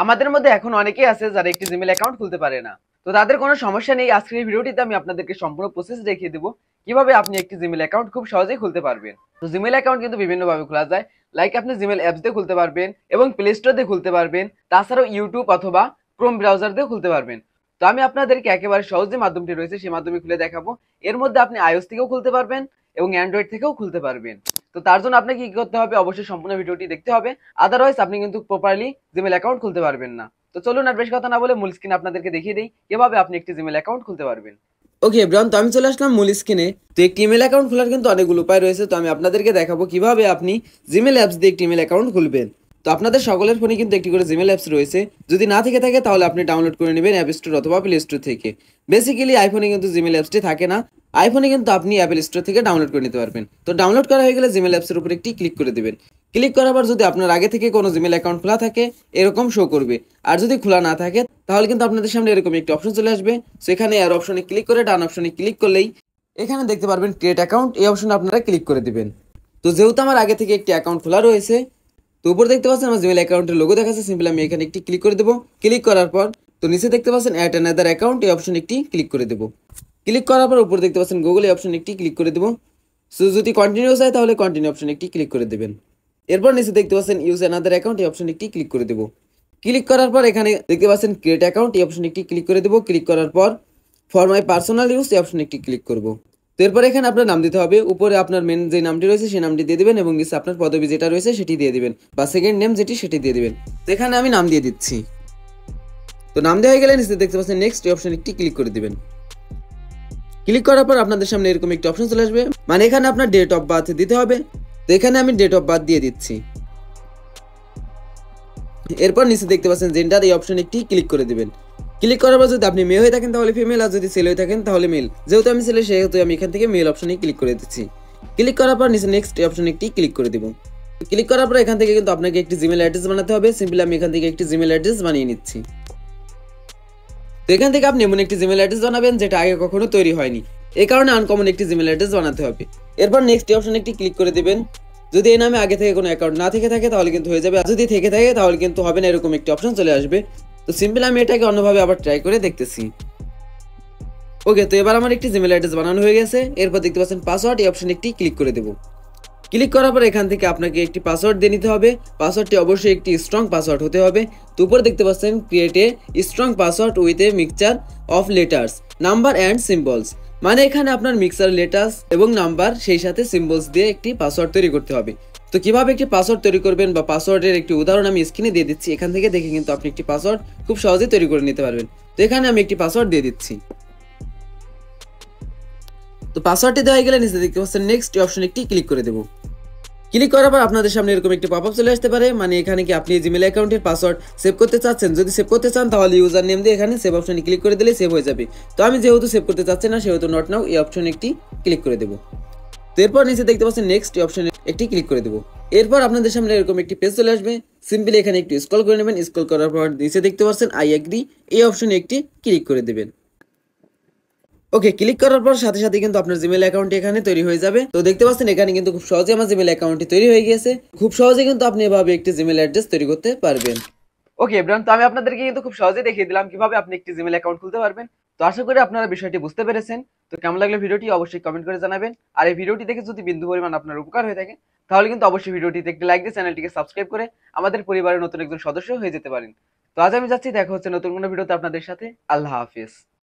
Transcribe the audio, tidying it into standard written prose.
আমাদের মধ্যে এখন অনেকেই আছে যারা একটি জিমেল অ্যাকাউন্ট খুলতে পারে না। তো তাদের কোনো সমস্যা নেই, আজকের এই ভিডিওটিতে আমি আপনাদেরকে সম্পূর্ণ প্রসেস দেখিয়ে দেবো কিভাবে আপনি একটি জিমেল অ্যাকাউন্ট খুব সহজেই খুলতে পারবেন। তো জিমেল অ্যাকাউন্ট কিন্তু বিভিন্নভাবে খোলা যায়, লাইক আপনি জিমেল অ্যাপস দিয়ে খুলতে পারবেন এবং প্লে স্টোর দিয়ে খুলতে পারবেন, তাছাড়াও ইউটিউব অথবা ক্রোম ব্রাউজার দিয়ে খুলতে পারবেন। তো আমি আপনাদেরকে একেবারে সহজ যে মাধ্যমটি রয়েছে সেই মাধ্যমে খুলে দেখাবো। এর মধ্যে আপনি আইওএস থেকেও খুলতে পারবেন এবং অ্যান্ড্রয়েড থেকেও খুলতে পারবেন। তো তার জন্য আপনাকে কি করতে হবে, অবশ্যই সম্পূর্ণ ভিডিওটি দেখতে হবে, আদারওয়াইজ আপনি কিন্তু প্রপারলি জিমেল অ্যাকাউন্ট খুলতে পারবেন না। তো চলুন আর বেশি কথা না বলে মূল স্ক্রিনে আপনাদেরকে দেখিয়ে দিই কিভাবে আপনি একটি জিমেল অ্যাকাউন্ট খুলতে পারবেন। ওকে এভরিওয়ান, তো আমি চলে আসলাম মূল স্ক্রিনে। তো একটি ইমেল অ্যাকাউন্ট খোলার কিন্তু অনেকগুলো উপায় রয়েছে, তো আমি আপনাদেরকে দেখাবো কিভাবে আপনি জিমেল অ্যাপস দিয়ে একটি ইমেল অ্যাকাউন্ট খুলবেন। তো আপনাদের সকলের ফোনে কিন্তু একটি করে জিমেল অ্যাপস রয়েছে, যদি না থেকে থাকে তাহলে আপনি ডাউনলোড করে নেবেন অ্যাপ স্টোর অথবা প্লে স্টোর থেকে। বেসিক্যালি আইফোনে কিন্তু জিমেল অ্যাপসটি থাকে না, আইফোনে কিন্তু আপনি অ্যাপল স্টোর থেকে ডাউনলোড করে নিতে পারবেন। তো ডাউনলোড করা হয়ে গেলে জিমেল অ্যাপসের উপর একটি ক্লিক করে দেবেন। ক্লিক করার পর যদি আপনার আগে থেকে কোনো জিমেল অ্যাকাউন্ট খোলা থাকে এরকম শো করবে, আর যদি খোলা না থাকে তাহলে কিন্তু আপনাদের সামনে এরকম একটি অপশন চলে আসবে। সেখানে আর অপশনে ক্লিক করে ডান অপশনে ক্লিক করলেই এখানে দেখতে পারবেন ক্রিয়েট অ্যাকাউন্ট, এই অপশনে আপনারা ক্লিক করে দিবেন। তো যেহেতু আমার আগে থেকে একটি অ্যাকাউন্ট খোলা রয়েছে, তো উপর দেখতে পাচ্ছেন আমার জিমেল অ্যাকাউন্টের লোগো দেখাচ্ছে, সিম্পলি আমি এখানে একটি ক্লিক করে দেবো। ক্লিক করার পর তো নিচে দেখতে পাচ্ছেন অ্যাড অ্যানাদার অ্যাকাউন্ট, এই অপশনে একটি ক্লিক করে দেবো। ক্লিক করার পর উপর দেখতে পাচ্ছেন গুগল, এই অপশনে একটি ক্লিক করে দেবো। সো যদি কন্টিনিউ চাই তাহলে কন্টিনিউ অপশনে একটি ক্লিক করে দেবেন। এরপর নিচে দেখতে পাচ্ছেন ইউজ অ্যানাদার অ্যাকাউন্ট, এই অপশনে একটি ক্লিক করে দেবো। ক্লিক করার পর এখানে দেখতে পাচ্ছেন ক্রিয়েট অ্যাকাউন্ট, এই অপশনে একটি ক্লিক করে দেবো। ক্লিক করার পর ফর মাই পার্সোনাল ইউজ, এই অপশনে একটি ক্লিক করবো। তো এরপর এখানে আপনার নাম দিতে হবে, উপরে আপনার মেন যে নামটি রয়েছে সেই নামটি দিয়ে দিবেন এবং নিচে আপনার পদবি যেটা রয়েছে সেটি দিয়ে দিবেন, বা সেকেন্ড নেম যেটি সেটি দিয়ে দিবেন। তো এখানে আমি নাম দিয়ে দিচ্ছি। তো নাম দেওয়া হয়ে গেলে নিচে দেখতে পাচ্ছেন নেক্সট, এই অপশনে একটি ক্লিক করে দিবেন। ক্লিক করার পর আপনাদের সামনে এরকম একটি অপশন চলে আসবে, মানে এখানে আপনার ডেট অফ বার্থ দিতে হবে। তো এখানে আমি ডেট অফ বার্থ দিয়ে দিচ্ছি। এরপর নিচে দেখতে পাচ্ছেন জেন্ডার, এই অপশনে একটি ক্লিক করে দিবেন। ক্লিক করার পর যদি আপনি মেয়ে হয়ে থাকেন তাহলে ফিমেল, আর যদি ছেলে হয়ে থাকেন তাহলে মেল। যেহেতু আমি ছেলে সেহেতু আমি এখান থেকে মেল অপশনে ক্লিক করে দিচ্ছি। ক্লিক করার পর নিচে নেক্সট অপশনে একটি ক্লিক করে দিব। ক্লিক করার পর এখান থেকে কিন্তু আপনাকে একটি জিমেল অ্যাড্রেস বানাতে হবে, সিম্পলি আমি এখান থেকে একটি জিমেল অ্যাড্রেস বানিয়ে নিচ্ছি। তো এখান থেকে আপনি এমন একটি জিমেল অ্যাড্রেস বানাবেন যেটা আগে কখনো তৈরি হয়নি, এই কারণে আনকমন একটি জিমেল অ্যাড্রেস বানাতে হবে। এরপর নেক্সট অপশনে একটি ক্লিক করে দিবেন। যদি এই নামে আগে থেকে কোনো অ্যাকাউন্ট না থেকে থাকে তাহলে কিন্তু হয়ে যাবে, আর যদি থেকে থাকে তাহলে কিন্তু হবে না, এরকম একটি অপশন চলে আসবে। তো সিম্পলি আমি এটাকে অন্যভাবে আবার ট্রাই করে দেখতেছি। ওকে, তো এবার আমার একটি জিমেল অ্যাড্রেস বানানো হয়ে গেছে। এরপর দেখতে পাচ্ছেন পাসওয়ার্ড, এই অপশনে একটি ক্লিক করে দেবো। ক্লিক করার পর এখান থেকে আপনাকে একটি পাসওয়ার্ড দিয়ে নিতে হবে। পাসওয়ার্ডটি অবশ্যই একটি স্ট্রং পাসওয়ার্ড হতে হবে। তো উপরে দেখতে পাচ্ছেন create a strong password with a mixture of letters, number and symbols, মানে এখানে আপনার মিক্সার লেটার্স এবং নাম্বার সেই সাথে সিম্বলস দিয়ে একটি পাসওয়ার্ড তৈরি করতে হবে। তো কিভাবে একটি পাসওয়ার্ড তৈরি করবেন বা পাসওয়ার্ডের একটি উদাহরণ আমি স্ক্রিনে দিয়ে দিচ্ছি, এখান থেকে দেখে কিন্তু আপনি একটি পাসওয়ার্ড খুব সহজেই তৈরি করে নিতে পারবেন। তো এখানে আমি একটি পাসওয়ার্ড দিয়ে দিচ্ছি। তো পাসওয়ার্ডটি দেওয়া হয়ে গেলে নিচে দেখতে পাচ্ছেন নেক্সট অপশন একটি ক্লিক করে দেবো। ক্লিক করার পর আপনাদের সামনে এরকম একটি পপআপ চলে আসতে পারে, মানে এখানে কি আপনি জিমেল অ্যাকাউন্টের পাসওয়ার্ড সেভ করতে চাচ্ছেন। যদি সেভ করতে চান তাহলে ইউজার নেম দিয়ে এখানে সেভ অপশনে ক্লিক করে দিলে সেভ হয়ে যাবে। তো আমি যেহেতু সেভ করতে চাচ্ছি না সেহেতু নট নাও এই অপশনে একটি ক্লিক করে দেবো। তো এরপর নিচে দেখতে পাচ্ছেন নেক্সট অপশনে একটি ক্লিক করে দেবো। এরপর আপনাদের সামনে এরকম একটি পেজ চলে আসবে, সিম্পলি এখানে একটু স্ক্রল করে নেবেন। স্ক্রল করার পর নিচে দেখতে পাচ্ছেন আই এগ্রি, এই অপশনে একটি ক্লিক করে দেবেন। ওকে, ক্লিক করার পর সাথে সাথে কিন্তু আপনার জিমেল অ্যাকাউন্ট এখানে তৈরি হয়ে যাবে। তো দেখতে পাচ্ছেন এখানে কিন্তু খুব সহজে আমার জিমেল অ্যাকাউন্টটি তৈরি হয়ে গিয়েছে। খুব সহজে কিন্তু আপনি এভাবে একটি জিমেল অ্যাড্রেস তৈরি করতে পারবেন। ওকে এভরিওয়ান, তো আমি আপনাদেরকে কিন্তু খুব সহজে দেখিয়ে দিলাম কিভাবে আপনি একটি জিমেল অ্যাকাউন্ট খুলতে পারবেন। তো আশা করি আপনারা বিষয়টি বুঝতে পেরেছেন। তো কেমন লাগলো ভিডিওটি অবশ্যই কমেন্ট করে জানাবেন। আর এই ভিডিওটি দেখে যদি বিন্দু পরিমাণ আপনার উপকার হয়ে থাকে তাহলে কিন্তু অবশ্যই ভিডিওটিতে একটি লাইক দিয়ে চ্যানেলটিকে সাবস্ক্রাইব করে আমাদের পরিবারের নতুন একজন সদস্য হয়ে যেতে পারেন। তো আজ আমি যাচ্ছি, দেখা হচ্ছে নতুন কোনো ভিডিওতে আপনাদের সাথে। আল্লাহ হাফিজ।